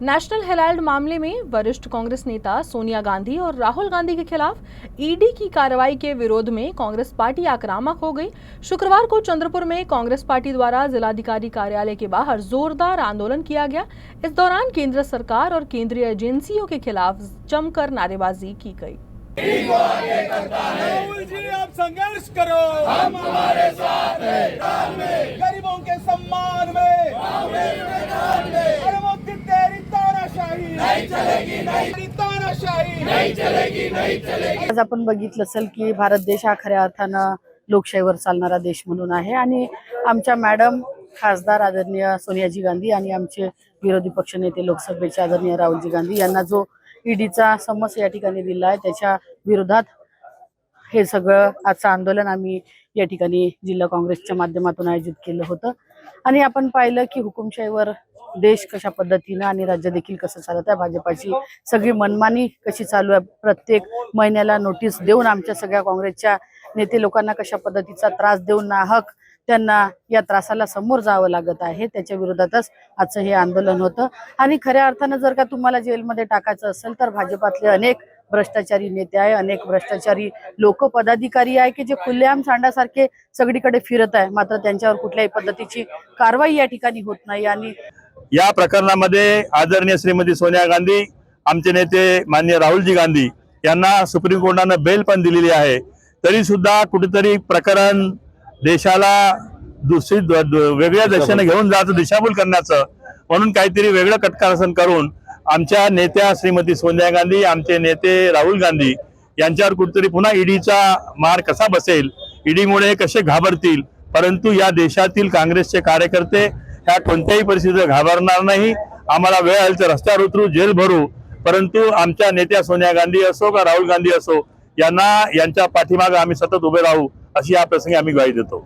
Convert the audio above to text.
National Herald मामले में वरिष्ठ कांग्रेस नेता सोनिया गांधी और राहुल गांधी के खिलाफ ईडी की कार्रवाई के विरोध में कांग्रेस पार्टी आक्रामक हो गई। शुक्रवार को चंद्रपुर में कांग्रेस पार्टी द्वारा जिलाधिकारी कार्यालय के बाहर जोरदार आंदोलन किया गया। इस दौरान केंद्र सरकार और केंद्रीय एजेंसियों के खिलाफ जमकर नारेबाजी की गई। राहुल जी आप संघर्ष करो, हम तुम्हारे साथ हैं। गरीबों के सम्मान में, अरे मोदी तेरी तानाशाही नहीं चलेगी, नहीं तानाशाही नहीं चलेगी, नहीं चलेगी। आज आपण बघितलं असेल की भारत देश हा खऱ्या अर्थानं लोकशाहीवर चालणारा देश म्हणून आहे आणि आमच्या मॅडम खासदार आदरणीय सोनियाजी गांधी आणि आमचे विरोधी पक्षनेते लोकसभेचे आदरणीय राहुलजी गांधी यांना जो ईडीचा समन्स या ठिकाणी दिला आहे त्याच्या विरोधात हे सगळं आजचं आंदोलन आम्ही या ठिकाणी जिल्हा काँग्रेसच्या माध्यमातून आयोजित केलं होतं आणि आपण पाहिलं की हुकुमशाहीवर देश कशा पद्धतीने आणि राज्य देखील कसं चालत आहे। भाजपाची सगळी मनमानी कशी चालू आहे, प्रत्येक महिन्याला नोटीस देऊन आमच्या सगळ्या काँग्रेसच्या नेते लोकांना कशा पद्धतीचा त्रास देऊन नाहक त्यांना या त्रासाला समोर जावं लागत आहे, त्याच्या विरोधातच आजचं हे आंदोलन होतं। आणि खऱ्या अर्थानं जर का तुम्हाला जेलमध्ये टाकायचं असेल तर भाजपातले अनेक भ्रष्टाचारी नेते आहे, अनेक भ्रष्टाचारी लोक पदाधिकारी आहे की जे खुलेआम सांडासारखे सगळीकडे फिरत आहे, मात्र त्यांच्यावर कुठल्याही पद्धतीची कारवाई या ठिकाणी होत नाही। आणि या प्रकरणामध्ये आदरणीय श्रीमती सोनिया गांधी, आमचे नेते माननीय राहुलजी गांधी यांना सुप्रीम कोर्टाने बेल पण दिलेली आहे, तरी सुद्धा कुठेतरी प्रकरण देशाला वेगळ्या दिशेने घेऊन जायचं, दिशाभूल करण्याचं म्हणून काहीतरी वेगळं कटकारसन करून आमच्या नेत्या श्रीमती सोनिया गांधी, आमचे नेते राहुल गांधी यांच्यावर कुठेतरी पुन्हा ईडीचा मार कसा बसेल, ईडीमुळे कसे घाबरतील। परंतु या देशातील काँग्रेसचे कार्यकर्ते ह्या कोणत्याही परिस्थितीत घाबरणार नाही। आम्हाला वेळ आली तर रस्त्यावर उतरू, जेल भरू, परंतु आमच्या नेत्या सोनिया गांधी असो का राहुल गांधी असो यांच्या पाठीमागे आम्ही सतत उभे राहू अशी या प्रसंगी आम्ही ग्वाही देतो।